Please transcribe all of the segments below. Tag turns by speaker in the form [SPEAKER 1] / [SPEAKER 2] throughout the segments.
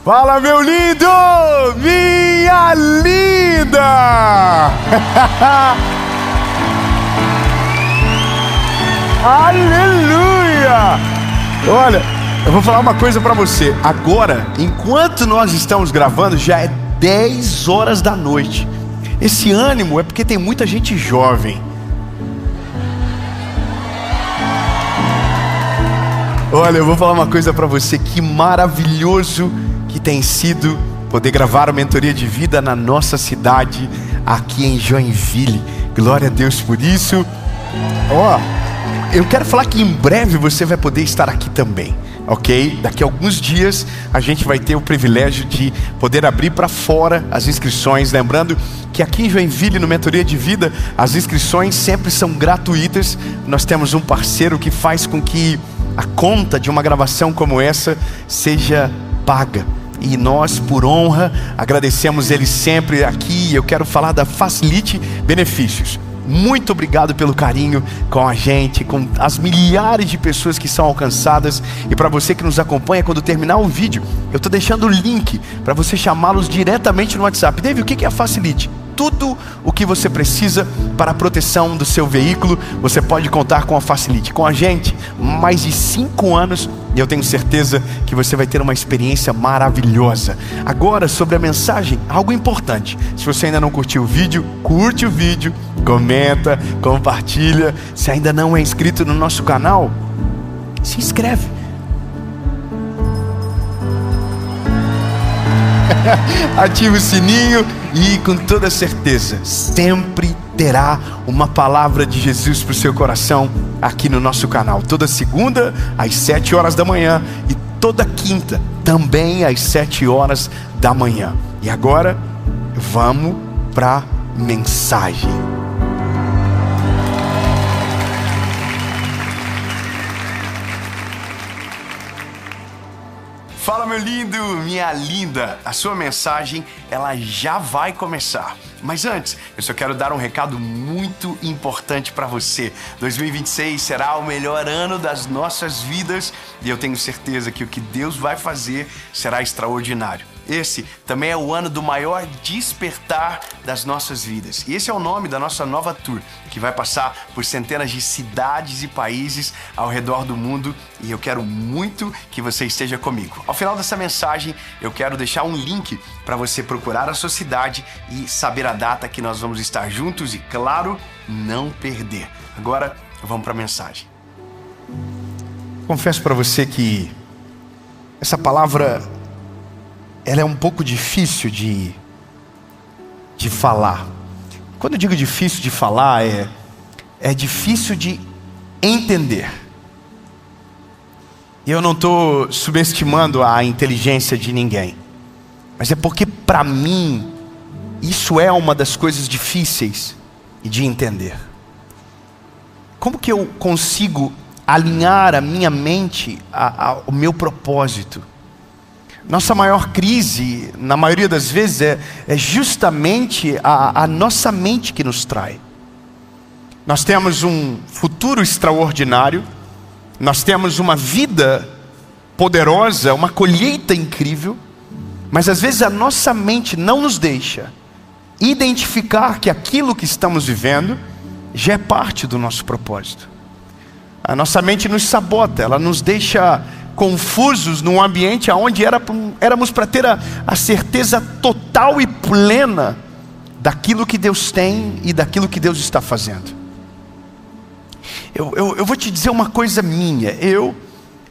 [SPEAKER 1] Fala, meu lindo! Minha linda! Aleluia! Olha, eu vou falar uma coisa pra você. Agora, enquanto nós estamos gravando, já é 10 horas da noite. Esse ânimo é porque tem muita gente jovem. Olha, eu vou falar uma coisa pra você. Que maravilhoso que tem sido poder gravar a mentoria de vida na nossa cidade, aqui em Joinville. Glória a Deus por isso. Eu quero falar que em breve você vai poder estar aqui também, ok? Daqui a alguns dias a gente vai ter o privilégio de poder abrir para fora as inscrições. Lembrando que aqui em Joinville, no Mentoria de Vida, as inscrições sempre são gratuitas. Nós temos um parceiro que faz com que a conta de uma gravação como essa seja paga. E nós, por honra, agradecemos ele sempre aqui. Eu quero falar da Facilite Benefícios. Muito obrigado pelo carinho com a gente, com as milhares de pessoas que são alcançadas. E para você que nos acompanha, quando terminar o vídeo, eu estou deixando o link para você chamá-los diretamente no WhatsApp. David, o que é a Facilite? Tudo o que você precisa para a proteção do seu veículo, você pode contar com a Facilite. Com a gente, mais de 5 anos, e eu tenho certeza que você vai ter uma experiência maravilhosa. Agora, sobre a mensagem, algo importante. Se você ainda não curtiu o vídeo, curte o vídeo, comenta, compartilha. Se ainda não é inscrito no nosso canal, se inscreve. Ative o sininho e com toda certeza sempre terá uma palavra de Jesus para o seu coração aqui no nosso canal. Toda segunda às 7 horas da manhã e toda quinta também às 7 horas da manhã. E agora vamos para a mensagem. Fala, meu lindo, minha linda. A sua mensagem, ela já vai começar. Mas antes, eu só quero dar um recado muito importante para você. 2026 será o melhor ano das nossas vidas e eu tenho certeza que o que Deus vai fazer será extraordinário. Esse também é o ano do maior despertar das nossas vidas. E esse é o nome da nossa nova tour, que vai passar por centenas de cidades e países ao redor do mundo. E eu quero muito que você esteja comigo. Ao final dessa mensagem, eu quero deixar um link para você procurar a sua cidade e saber a data que nós vamos estar juntos e, claro, não perder. Agora, vamos para a mensagem. Confesso para você que essa palavra, ela é um pouco difícil de falar. Quando eu digo difícil de falar, é difícil de entender. E eu não estou subestimando a inteligência de ninguém, mas é porque para mim isso é uma das coisas difíceis de entender. Como que eu consigo alinhar a minha mente ao meu propósito? Nossa maior crise, na maioria das vezes, é justamente a nossa mente que nos trai. Nós temos um futuro extraordinário, nós temos uma vida poderosa, uma colheita incrível, mas às vezes a nossa mente não nos deixa identificar que aquilo que estamos vivendo já é parte do nosso propósito. A nossa mente nos sabota, ela nos deixa confusos num ambiente onde éramos para ter a certeza total e plena daquilo que Deus tem e daquilo que Deus está fazendo. Eu vou te dizer uma coisa minha. Eu,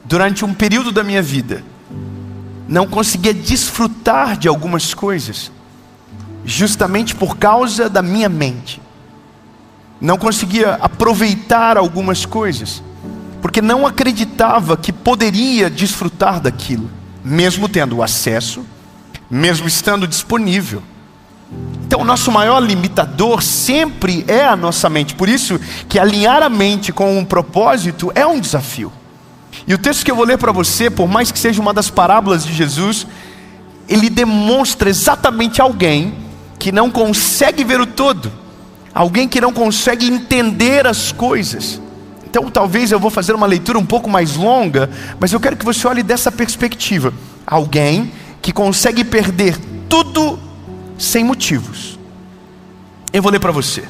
[SPEAKER 1] durante um período da minha vida, não conseguia desfrutar de algumas coisas, justamente por causa da minha mente. Não conseguia aproveitar algumas coisas, porque não acreditava que poderia desfrutar daquilo, mesmo tendo acesso, mesmo estando disponível. Então o nosso maior limitador sempre é a nossa mente. Por isso que alinhar a mente com um propósito é um desafio. E o texto que eu vou ler para você, por mais que seja uma das parábolas de Jesus, ele demonstra exatamente alguém que não consegue ver o todo, alguém que não consegue entender as coisas. Então talvez eu vou fazer uma leitura um pouco mais longa, mas eu quero que você olhe dessa perspectiva. Alguém que consegue perder tudo sem motivos. Eu vou ler para você.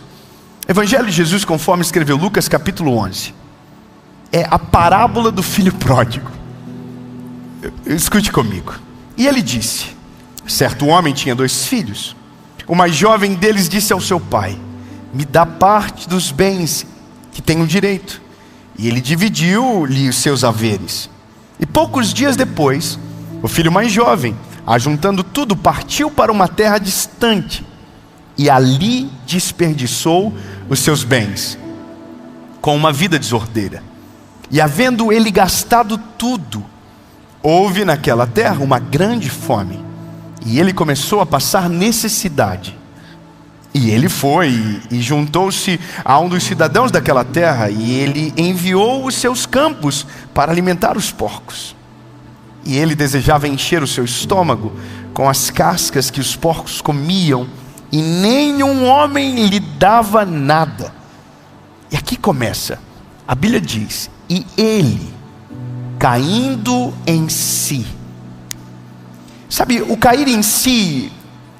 [SPEAKER 1] Evangelho de Jesus, conforme escreveu Lucas capítulo 11. É a parábola do filho pródigo. Escute comigo. E ele disse: certo homem tinha 2 filhos. O mais jovem deles disse ao seu pai: me dá parte dos bens que tenho direito. E ele dividiu-lhe os seus haveres. E poucos dias depois, o filho mais jovem, ajuntando tudo, partiu para uma terra distante e ali desperdiçou os seus bens com uma vida desordeira. E havendo ele gastado tudo, houve naquela terra uma grande fome, e ele começou a passar necessidade. E ele foi e juntou-se a um dos cidadãos daquela terra, e ele enviou os seus campos para alimentar os porcos. E ele desejava encher o seu estômago com as cascas que os porcos comiam, e nenhum homem lhe dava nada. E aqui começa, a Bíblia diz: e ele, caindo em si. Sabe, o cair em si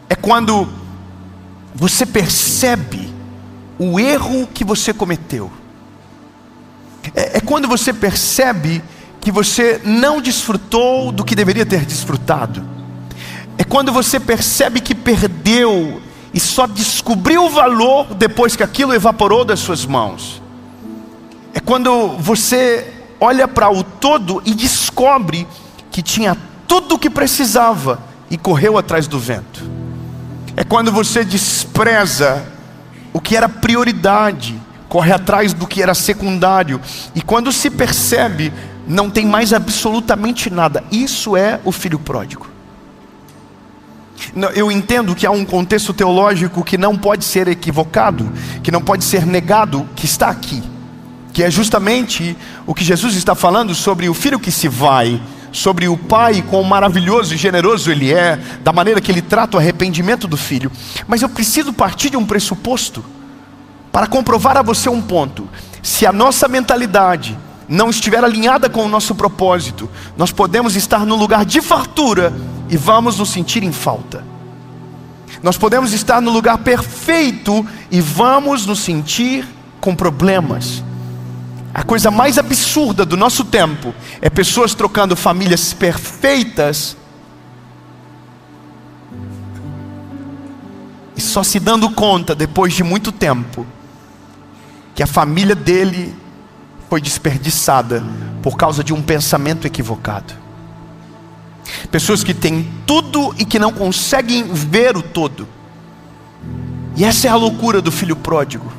[SPEAKER 1] é quando você percebe o erro que você cometeu. É quando você percebe que você não desfrutou do que deveria ter desfrutado. É quando você percebe que perdeu e só descobriu o valor depois que aquilo evaporou das suas mãos. É quando você olha para o todo e descobre que tinha tudo o que precisava e correu atrás do vento. É quando você despreza o que era prioridade, corre atrás do que era secundário, e quando se percebe, não tem mais absolutamente nada. Isso é o filho pródigo. Eu entendo que há um contexto teológico que não pode ser equivocado, que não pode ser negado, que está aqui, que é justamente o que Jesus está falando sobre o filho que se vai, sobre o pai, quão maravilhoso e generoso ele é, da maneira que ele trata o arrependimento do filho. Mas eu preciso partir de um pressuposto para comprovar a você um ponto. Se a nossa mentalidade não estiver alinhada com o nosso propósito, nós podemos estar no lugar de fartura e vamos nos sentir em falta. Nós podemos estar no lugar perfeito e vamos nos sentir com problemas. A coisa mais absurda do nosso tempo é pessoas trocando famílias perfeitas e só se dando conta depois de muito tempo que a família dele foi desperdiçada por causa de um pensamento equivocado. Pessoas que têm tudo e que não conseguem ver o todo. E essa é a loucura do filho pródigo.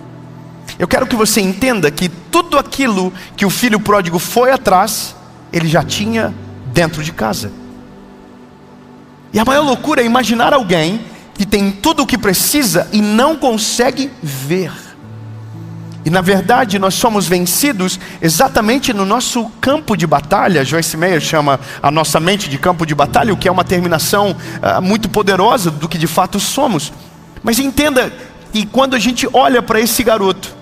[SPEAKER 1] Eu quero que você entenda que tudo aquilo que o filho pródigo foi atrás, ele já tinha dentro de casa. E a maior loucura é imaginar alguém que tem tudo o que precisa e não consegue ver. E na verdade nós somos vencidos exatamente no nosso campo de batalha. Joyce Meyer chama a nossa mente de campo de batalha, o que é uma terminação muito poderosa do que de fato somos. Mas entenda que quando a gente olha para esse garoto,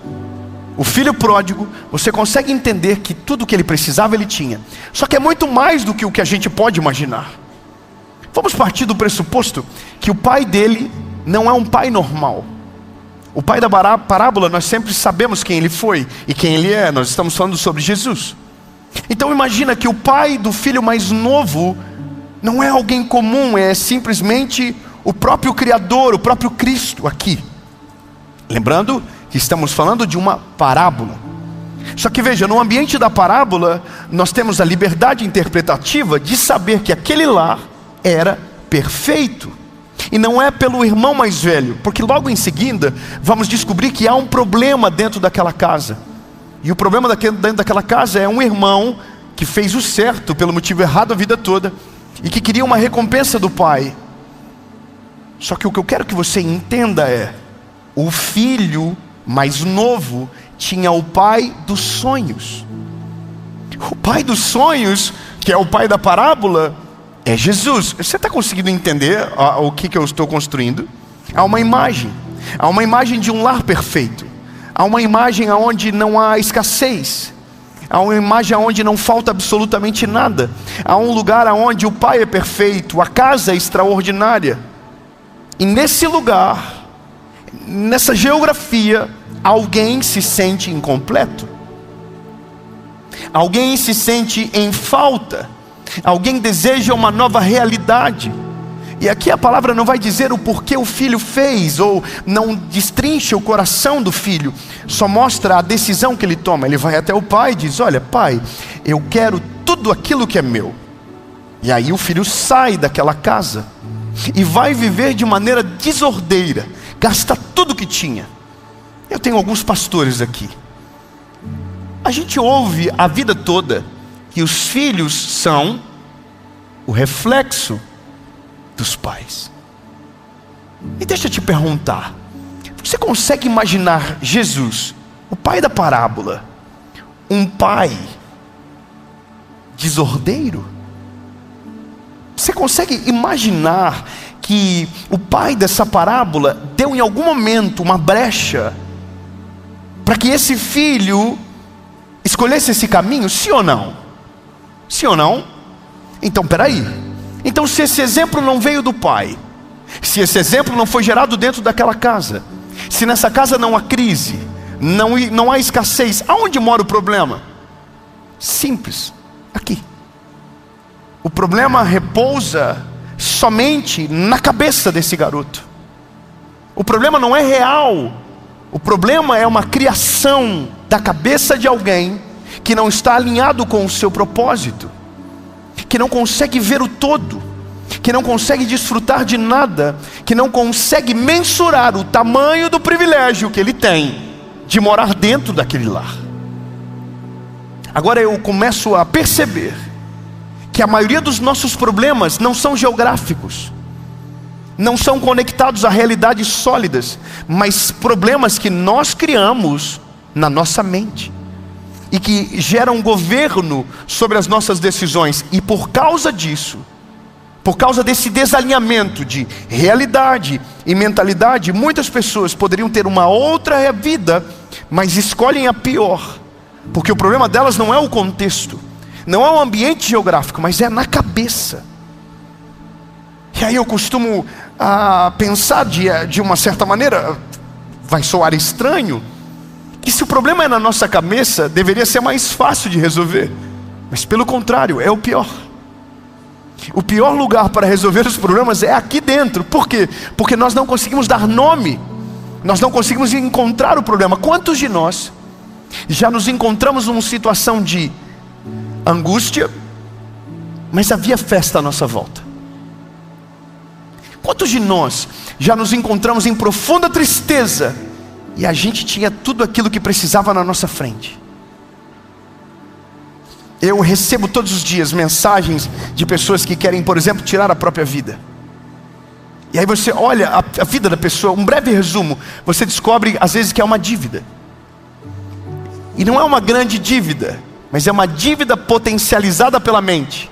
[SPEAKER 1] o filho pródigo, você consegue entender que tudo o que ele precisava ele tinha. Só que é muito mais do que o que a gente pode imaginar. Vamos partir do pressuposto que o pai dele não é um pai normal. O pai da parábola, nós sempre sabemos quem ele foi e quem ele é. Nós estamos falando sobre Jesus. Então imagina que o pai do filho mais novo não é alguém comum, é simplesmente o próprio Criador, o próprio Cristo aqui. Lembrando que estamos falando de uma parábola. Só que veja, no ambiente da parábola, nós temos a liberdade interpretativa de saber que aquele lar era perfeito. E não é pelo irmão mais velho, porque logo em seguida vamos descobrir que há um problema dentro daquela casa. E o problema dentro daquela casa é um irmão que fez o certo pelo motivo errado a vida toda e que queria uma recompensa do pai. Só que o que eu quero que você entenda é: o filho mais novo tinha o pai dos sonhos. O pai dos sonhos, que é o pai da parábola, é Jesus. Você está conseguindo entender o que eu estou construindo? Há uma imagem de um lar perfeito. Há uma imagem onde não há escassez. Há uma imagem onde não falta absolutamente nada. Há um lugar onde o pai é perfeito, a casa é extraordinária. E nesse lugar, nessa geografia, alguém se sente incompleto. Alguém se sente em falta. Alguém deseja uma nova realidade. E aqui a palavra não vai dizer o porquê o filho fez, ou não destrincha o coração do filho, só mostra a decisão que ele toma. Ele vai até o pai e diz: olha, pai, eu quero tudo aquilo que é meu. E aí o filho sai daquela casa e vai viver de maneira desordeira, gasta tudo que tinha. Eu tenho alguns pastores aqui. A gente ouve a vida toda que os filhos são o reflexo dos pais. E deixa eu te perguntar, você consegue imaginar Jesus, o pai da parábola, um pai desordeiro? Você consegue imaginar que o pai dessa parábola deu em algum momento uma brecha para que esse filho escolhesse esse caminho? Sim ou não? Sim ou não? Então peraí, então se esse exemplo não veio do pai, se esse exemplo não foi gerado dentro daquela casa, se nessa casa não há crise, não há escassez, aonde mora o problema? Simples, aqui. O problema repousa somente na cabeça desse garoto. O problema não é real. O problema é uma criação da cabeça de alguém que não está alinhado com o seu propósito, que não consegue ver o todo, que não consegue desfrutar de nada, que não consegue mensurar o tamanho do privilégio que ele tem de morar dentro daquele lar. Agora eu começo a perceber que a maioria dos nossos problemas não são geográficos, não são conectados a realidades sólidas, mas problemas que nós criamos na nossa mente e que geram governo sobre as nossas decisões. E por causa disso, por causa desse desalinhamento de realidade e mentalidade, muitas pessoas poderiam ter uma outra vida, mas escolhem a pior, porque o problema delas não é o contexto, não é o ambiente geográfico, mas é na cabeça. E aí eu costumo pensar de uma certa maneira, vai soar estranho, que se o problema é na nossa cabeça, deveria ser mais fácil de resolver, mas pelo contrário, é o pior. O pior lugar para resolver os problemas é aqui dentro. Por quê? Porque nós não conseguimos dar nome, nós não conseguimos encontrar o problema. Quantos de nós já nos encontramos numa situação de angústia, mas havia festa à nossa volta? Quantos de nós já nos encontramos em profunda tristeza e a gente tinha tudo aquilo que precisava na nossa frente? Eu recebo todos os dias mensagens de pessoas que querem, por exemplo, tirar a própria vida. E aí você olha a vida da pessoa, um breve resumo, você descobre às vezes que é uma dívida. E não é uma grande dívida, mas é uma dívida potencializada pela mente.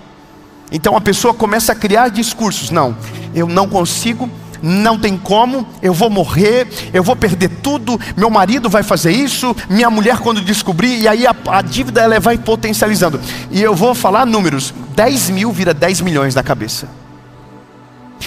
[SPEAKER 1] Então a pessoa começa a criar discursos: não, eu não consigo, não tem como, eu vou morrer, eu vou perder tudo, meu marido vai fazer isso, minha mulher quando descobrir, e aí a dívida ela vai potencializando. E eu vou falar números, 10 mil vira 10 milhões na cabeça.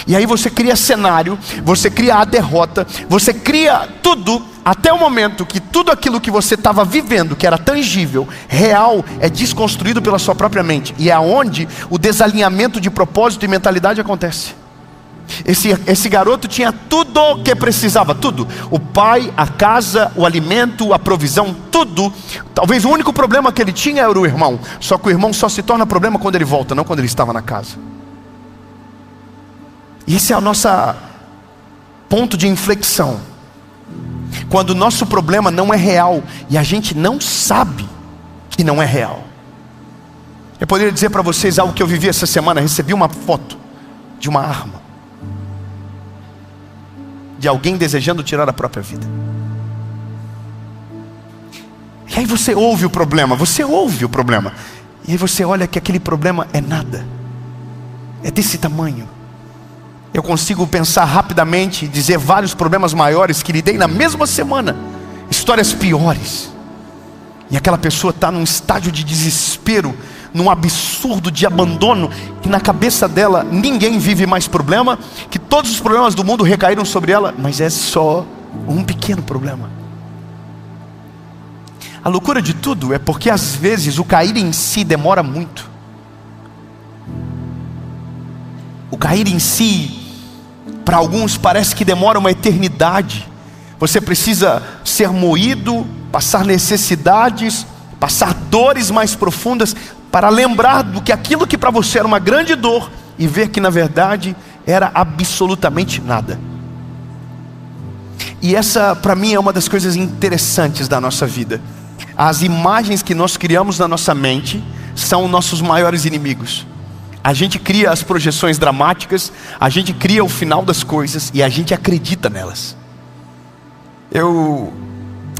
[SPEAKER 1] E aí você cria cenário, você cria a derrota, você cria tudo, até o momento que tudo aquilo que você estava vivendo, que era tangível, real, é desconstruído pela sua própria mente. E é onde o desalinhamento de propósito e mentalidade acontece. Esse garoto tinha tudo o que precisava, tudo. O pai, a casa, o alimento, a provisão, tudo. Talvez o único problema que ele tinha era o irmão. Só que o irmão só se torna problema quando ele volta, não quando ele estava na casa. E esse é o nosso ponto de inflexão. Quando o nosso problema não é real e a gente não sabe que não é real. Eu poderia dizer para vocês algo que eu vivi essa semana. Recebi uma foto de uma arma, de alguém desejando tirar a própria vida. E aí você ouve o problema, e aí você olha que aquele problema é nada, é desse tamanho. Eu consigo pensar rapidamente e dizer vários problemas maiores que lidei na mesma semana, histórias piores. E aquela pessoa está num estágio de desespero, num absurdo de abandono, que na cabeça dela ninguém vive mais problema, que todos os problemas do mundo recaíram sobre ela, mas é só um pequeno problema. A loucura de tudo é porque às vezes o cair em si demora muito. O cair em si, para alguns parece que demora uma eternidade. Você precisa ser moído, passar necessidades, passar dores mais profundas, para lembrar do que aquilo que para você era uma grande dor, e ver que na verdade era absolutamente nada. E essa para mim é uma das coisas interessantes da nossa vida. As imagens que nós criamos na nossa mente são nossos maiores inimigos. A gente cria as projeções dramáticas, a gente cria o final das coisas e a gente acredita nelas. Eu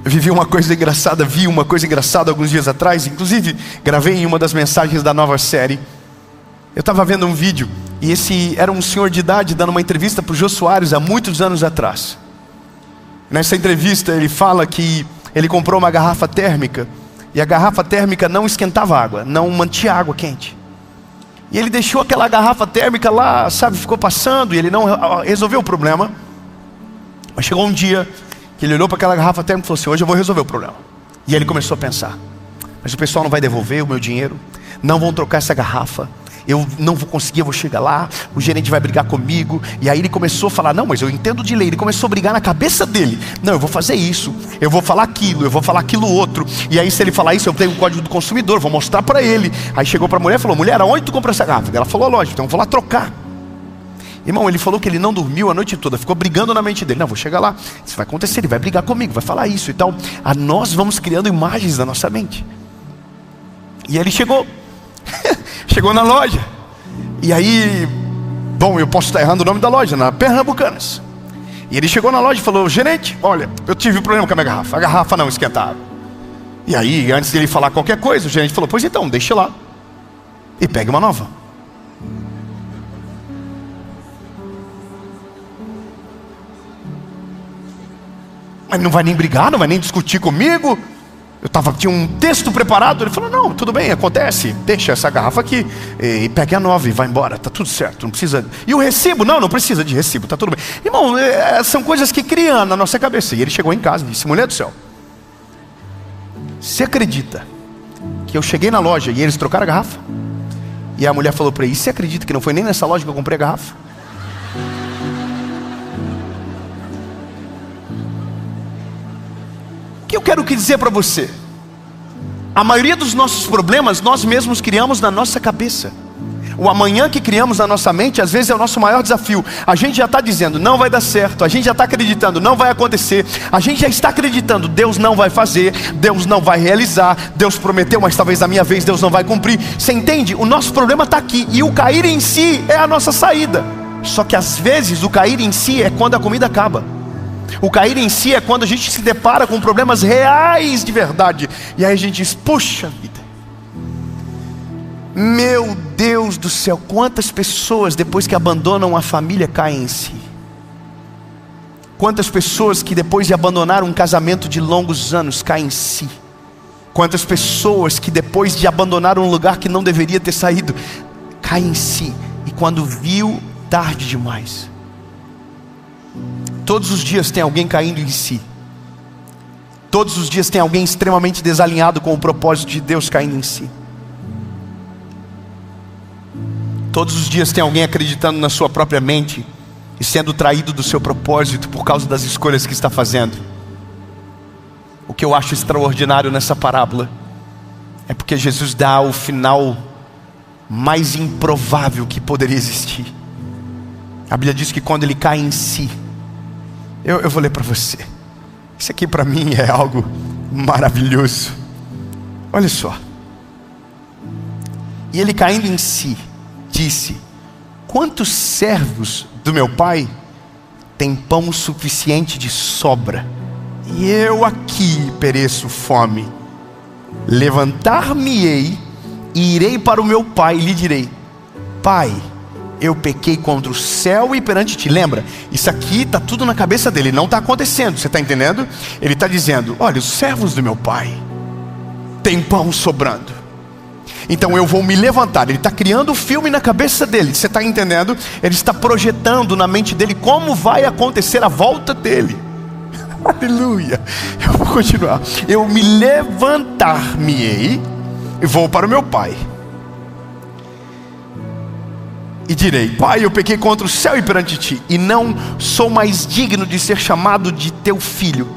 [SPEAKER 1] vi uma coisa engraçada alguns dias atrás, inclusive gravei em uma das mensagens da nova série. Eu estava vendo um vídeo e esse era um senhor de idade dando uma entrevista para o Jô Soares há muitos anos atrás. Nessa entrevista ele fala que ele comprou uma garrafa térmica e a garrafa térmica não esquentava água, não mantinha água quente. E ele deixou aquela garrafa térmica lá, sabe, ficou passando e ele não resolveu o problema. Mas chegou um dia que ele olhou para aquela garrafa térmica e falou assim: hoje eu vou resolver o problema. E ele começou a pensar: mas o pessoal não vai devolver o meu dinheiro, não vão trocar essa garrafa, eu não vou conseguir, eu vou chegar lá, o gerente vai brigar comigo. E aí ele começou a falar: não, mas eu entendo de lei. Ele começou a brigar na cabeça dele: não, eu vou fazer isso, eu vou falar aquilo, eu vou falar aquilo outro. E aí se ele falar isso, eu tenho o código do consumidor, vou mostrar para ele. Aí chegou para a mulher e falou: mulher, aonde tu comprou essa garrafa? Ela falou: lógico, então eu vou lá trocar. Irmão, ele falou que ele não dormiu a noite toda, ficou brigando na mente dele: não, vou chegar lá, isso vai acontecer, ele vai brigar comigo, vai falar isso e tal. Nós vamos criando imagens na nossa mente. E ele chegou chegou na loja. E aí, bom, eu posso estar errando o nome da loja, na Pernambucanas. E ele chegou na loja e falou: gerente, olha, eu tive um problema com a minha garrafa, a garrafa não esquentava. E aí, antes de ele falar qualquer coisa, o gerente falou: pois então, deixa lá e pegue uma nova. Mas não vai nem brigar, não vai nem discutir comigo? Tinha um texto preparado. Ele falou: não, tudo bem, acontece, deixa essa garrafa aqui e pegue a nova e vai embora, tá tudo certo, não precisa. E o recibo? Não precisa de recibo, tá tudo bem. Irmão, são coisas que criam na nossa cabeça. E ele chegou em casa e disse: mulher do céu, você acredita que eu cheguei na loja e eles trocaram a garrafa? E a mulher falou para ele: você acredita que não foi nem nessa loja que eu comprei a garrafa? O que eu quero dizer para você? A maioria dos nossos problemas nós mesmos criamos na nossa cabeça. O amanhã que criamos na nossa mente às vezes é o nosso maior desafio. A gente já está dizendo: não vai dar certo. A gente já está acreditando: não vai acontecer. A gente já está acreditando: Deus não vai fazer, Deus não vai realizar, Deus prometeu, mas talvez na minha vez Deus não vai cumprir. Você entende? O nosso problema está aqui. E o cair em si é a nossa saída. Só que às vezes o cair em si é quando a comida acaba. O cair em si é quando a gente se depara com problemas reais de verdade. E aí a gente diz: puxa vida, meu Deus do céu, quantas pessoas depois que abandonam a família caem em si. Quantas pessoas que depois de abandonar um casamento de longos anos caem em si. Quantas pessoas que depois de abandonar um lugar que não deveria ter saído, caem em si. E quando viu, tarde demais. Todos os dias tem alguém caindo em si. Todos os dias tem alguém extremamente desalinhado com o propósito de Deus caindo em si. Todos os dias tem alguém acreditando na sua própria mente e sendo traído do seu propósito por causa das escolhas que está fazendo. O que eu acho extraordinário nessa parábola é porque Jesus dá o final mais improvável que poderia existir. A Bíblia diz que quando ele cai em si, eu vou ler para você. Isso aqui para mim é algo maravilhoso. Olha só. E ele caindo em si, disse: quantos servos do meu pai têm pão suficiente de sobra, e eu aqui pereço fome? Levantar-me-ei e irei para o meu pai e lhe direi: pai, eu pequei contra o céu e perante ti. Lembra, isso aqui está tudo na cabeça dele, não está acontecendo, você está entendendo? Ele está dizendo: olha, os servos do meu pai, tem pão sobrando. Então eu vou me levantar. Ele está criando o filme na cabeça dele, você está entendendo? Ele está projetando na mente dele como vai acontecer a volta dele. Aleluia. Eu vou continuar. Eu me levantar-me-ei e vou para o meu pai e direi: Pai, eu pequei contra o céu e perante ti, e não sou mais digno de ser chamado de teu filho.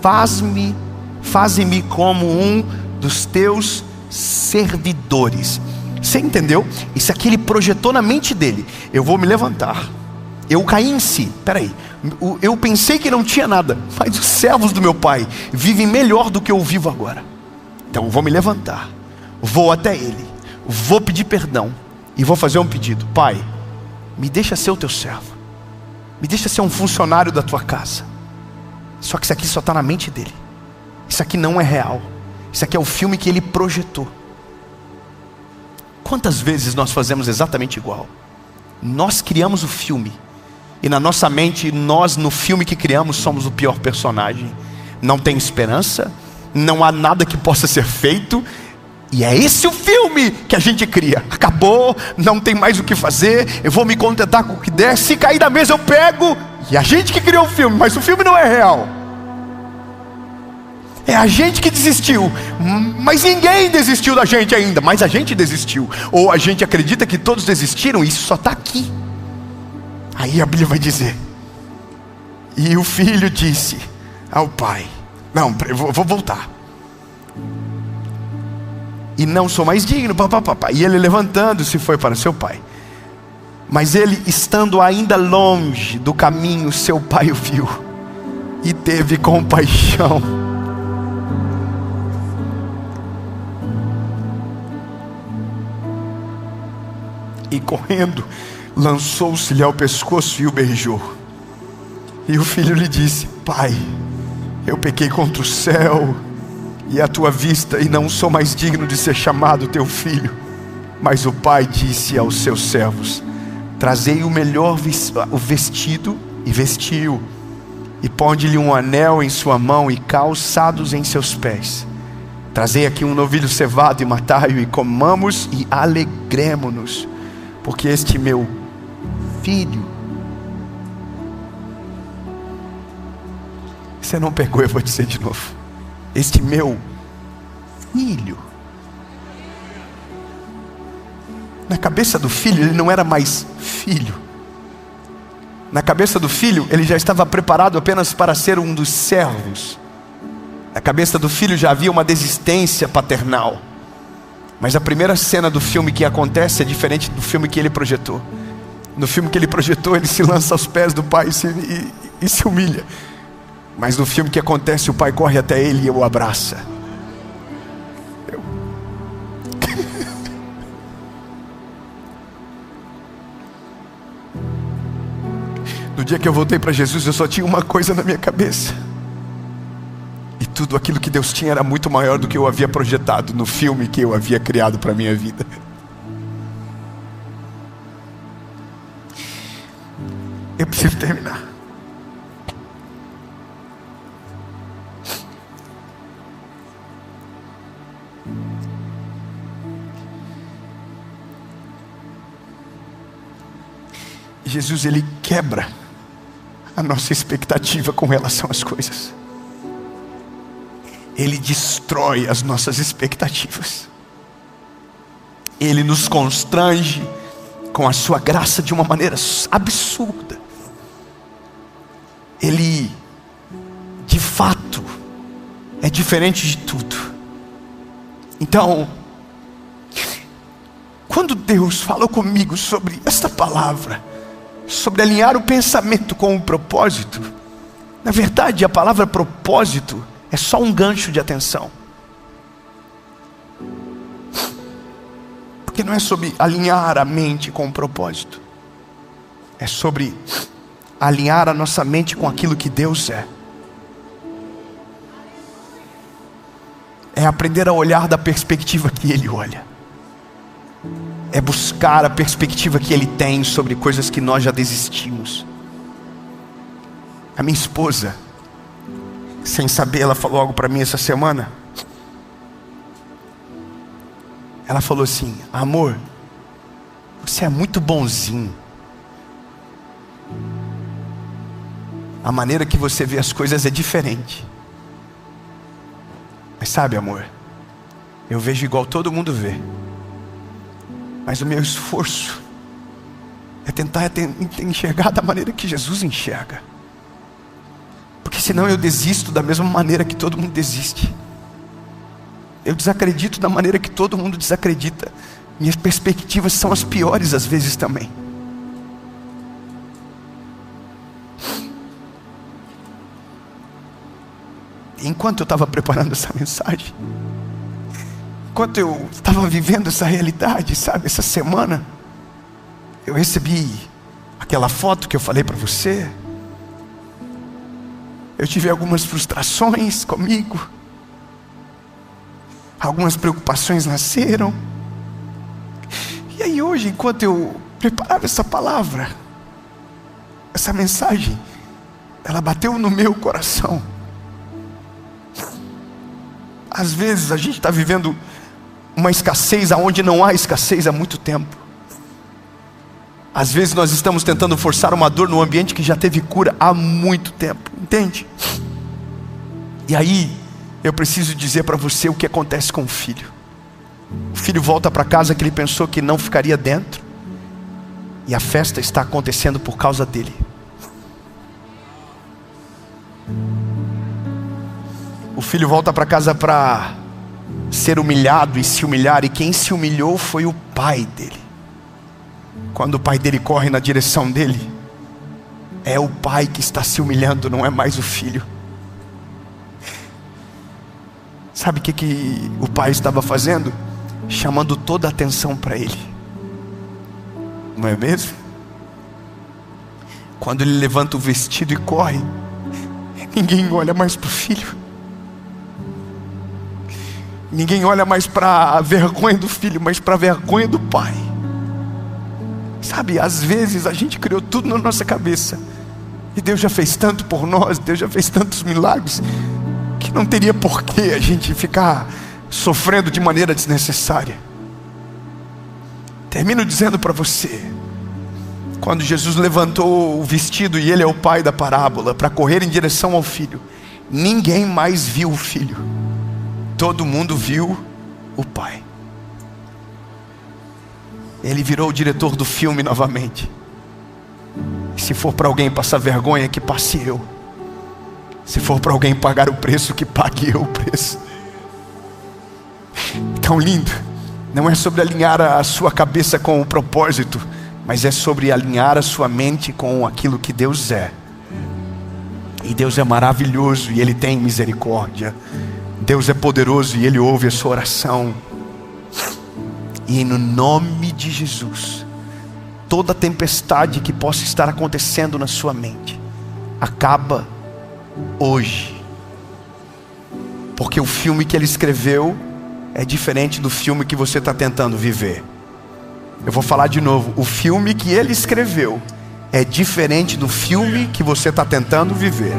[SPEAKER 1] Faze-me como um dos teus servidores. Você entendeu? Isso aqui ele projetou na mente dele. Eu vou me levantar. Eu caí em si. Peraí, eu pensei que não tinha nada, mas os servos do meu pai vivem melhor do que eu vivo agora. Então eu vou me levantar, vou até ele, vou pedir perdão e vou fazer um pedido: Pai, me deixa ser o teu servo, me deixa ser um funcionário da tua casa. Só que isso aqui só está na mente dele. Isso aqui não é real. Isso aqui é o filme que ele projetou. Quantas vezes nós fazemos exatamente igual? Nós criamos o filme, e na nossa mente, nós no filme que criamos somos o pior personagem. Não tem esperança, não há nada que possa ser feito, e é esse o filme que a gente cria. Acabou, não tem mais o que fazer, eu vou me contentar com o que der, se cair da mesa eu pego. E a gente que criou o filme, mas o filme não é real. É a gente que desistiu, mas ninguém desistiu da gente ainda, mas a gente desistiu. Ou a gente acredita que todos desistiram, e isso só está aqui. Aí a Bíblia vai dizer: e o filho disse ao pai: não, vou voltar. E não sou mais digno, papapá. E ele levantando-se foi para seu pai. Mas ele, estando ainda longe do caminho, seu pai o viu e teve compaixão. E correndo, lançou-se-lhe ao pescoço e o beijou. E o filho lhe disse: Pai, eu pequei contra o céu e a tua vista, e não sou mais digno de ser chamado teu filho. Mas o pai disse aos seus servos: trazei o melhor vestido, e vestiu, e ponde-lhe um anel em sua mão e calçados em seus pés. Trazei aqui um novilho cevado e matai-o, e comamos e alegremo-nos, porque este meu filho... Você não pegou, eu vou dizer de novo. Este meu filho. Na cabeça do filho, ele não era mais filho. Na cabeça do filho, ele já estava preparado apenas para ser um dos servos. Na cabeça do filho já havia uma desistência paternal. Mas a primeira cena do filme que acontece é diferente do filme que ele projetou. No filme que ele projetou, ele se lança aos pés do pai e se humilha. Mas no filme que acontece, o pai corre até ele e o abraça. No dia que eu voltei para Jesus, eu só tinha uma coisa na minha cabeça. E tudo aquilo que Deus tinha era muito maior do que eu havia projetado no filme que eu havia criado para a minha vida. Eu preciso terminar. Jesus, ele quebra a nossa expectativa com relação às coisas. Ele destrói as nossas expectativas. Ele nos constrange com a sua graça de uma maneira absurda. Ele, de fato, é diferente de tudo. Então, quando Deus falou comigo sobre esta palavra, sobre alinhar o pensamento com o propósito, na verdade a palavra propósito é só um gancho de atenção. Porque não é sobre alinhar a mente com o propósito. É sobre alinhar a nossa mente com aquilo que Deus é. É aprender a olhar da perspectiva que Ele olha. É buscar a perspectiva que Ele tem sobre coisas que nós já desistimos. A minha esposa, sem saber, ela falou algo para mim essa semana. Ela falou assim: amor, você é muito bonzinho. A maneira que você vê as coisas é diferente. Mas sabe, amor, eu vejo igual todo mundo vê. Mas o meu esforço é tentar enxergar da maneira que Jesus enxerga. Porque senão eu desisto da mesma maneira que todo mundo desiste. Eu desacredito da maneira que todo mundo desacredita. Minhas perspectivas são as piores às vezes também. Enquanto eu estava preparando essa mensagem, enquanto eu estava vivendo essa realidade, sabe, essa semana, eu recebi aquela foto que eu falei para você. Eu tive algumas frustrações comigo, algumas preocupações nasceram. E aí hoje, enquanto eu preparava essa palavra, essa mensagem, ela bateu no meu coração. Às vezes a gente está vivendo uma escassez aonde não há escassez há muito tempo. Às vezes nós estamos tentando forçar uma dor no ambiente que já teve cura há muito tempo, entende? E aí eu preciso dizer para você o que acontece com o filho. O filho volta para casa que ele pensou que não ficaria dentro, e a festa está acontecendo por causa dele. O filho volta para casa para ser humilhado e se humilhar, e quem se humilhou foi o pai dele. Quando o pai dele corre na direção dele, é o pai que está se humilhando, não é mais o filho. Sabe o que o pai estava fazendo? Chamando toda a atenção para ele. Não é mesmo? Quando ele levanta o vestido e corre, ninguém olha mais para o filho. Ninguém olha mais para a vergonha do filho, mas para a vergonha do pai. Sabe, às vezes a gente criou tudo na nossa cabeça, e Deus já fez tanto por nós, Deus já fez tantos milagres, que não teria porquê a gente ficar sofrendo de maneira desnecessária. Termino dizendo para você, quando Jesus levantou o vestido, e ele é o pai da parábola, para correr em direção ao filho, ninguém mais viu o filho. Todo mundo viu o pai. Ele virou o diretor do filme novamente. E se for para alguém passar vergonha, que passe eu. Se for para alguém pagar o preço, que pague eu o preço. Tão lindo. Não é sobre alinhar a sua cabeça com o propósito, mas é sobre alinhar a sua mente com aquilo que Deus é. E Deus é maravilhoso e Ele tem misericórdia. Deus é poderoso e Ele ouve a sua oração. E no nome de Jesus, toda tempestade que possa estar acontecendo na sua mente, acaba hoje. Porque o filme que Ele escreveu é diferente do filme que você está tentando viver. Eu vou falar de novo. O filme que Ele escreveu é diferente do filme que você está tentando viver.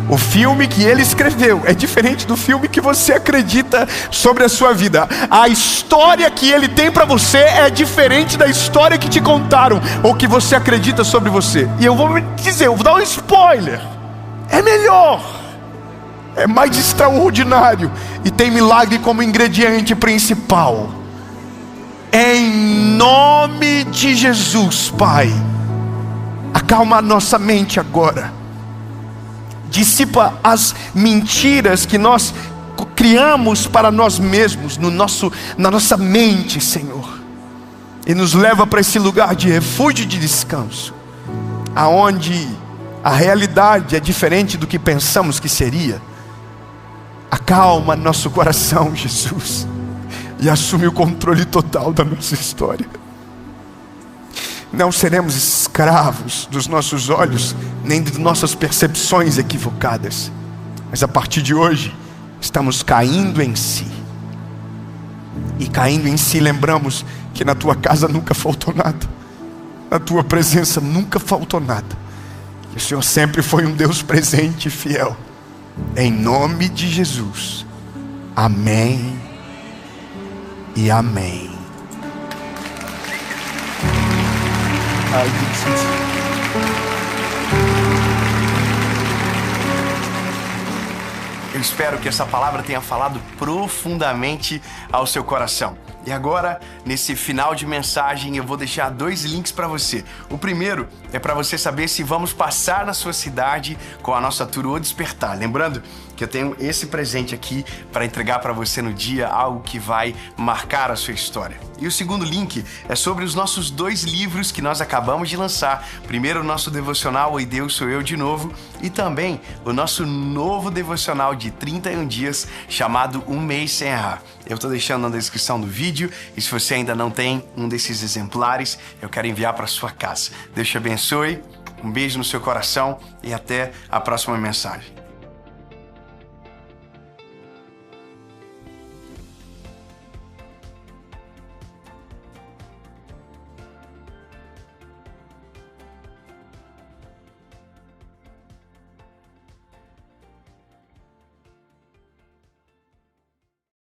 [SPEAKER 1] O filme que Ele escreveu é diferente do filme que você acredita sobre a sua vida. A história que Ele tem para você é diferente da história que te contaram ou que você acredita sobre você. E eu vou dizer, eu vou dar um spoiler. É melhor, é mais extraordinário e tem milagre como ingrediente principal. Em nome de Jesus, Pai, acalma a nossa mente agora. Dissipa as mentiras que nós criamos para nós mesmos na nossa mente, Senhor, e nos leva para esse lugar de refúgio e de descanso, aonde a realidade é diferente do que pensamos que seria. Acalma nosso coração, Jesus, e assume o controle total da nossa história. Não seremos escravos dos nossos olhos, nem de nossas percepções equivocadas, mas a partir de hoje, estamos caindo em si. E caindo em si, lembramos que na tua casa nunca faltou nada, na tua presença nunca faltou nada, que o Senhor sempre foi um Deus presente e fiel. Em nome de Jesus, amém e amém. Ai, Jesus. Eu espero que essa palavra tenha falado profundamente ao seu coração. E agora, nesse final de mensagem, eu vou deixar 2 links para você. O primeiro é para você saber se vamos passar na sua cidade com a nossa tour O Despertar. Lembrando que eu tenho esse presente aqui para entregar para você no dia, algo que vai marcar a sua história. E o segundo link é sobre os nossos 2 livros que nós acabamos de lançar. Primeiro, o nosso devocional Oi Deus, Sou Eu de Novo, e também o nosso novo devocional de 31 dias chamado Um Mês Sem Errar. Eu estou deixando na descrição do vídeo, e se você ainda não tem um desses exemplares, eu quero enviar para sua casa. Deus te abençoe, um beijo no seu coração e até a próxima mensagem.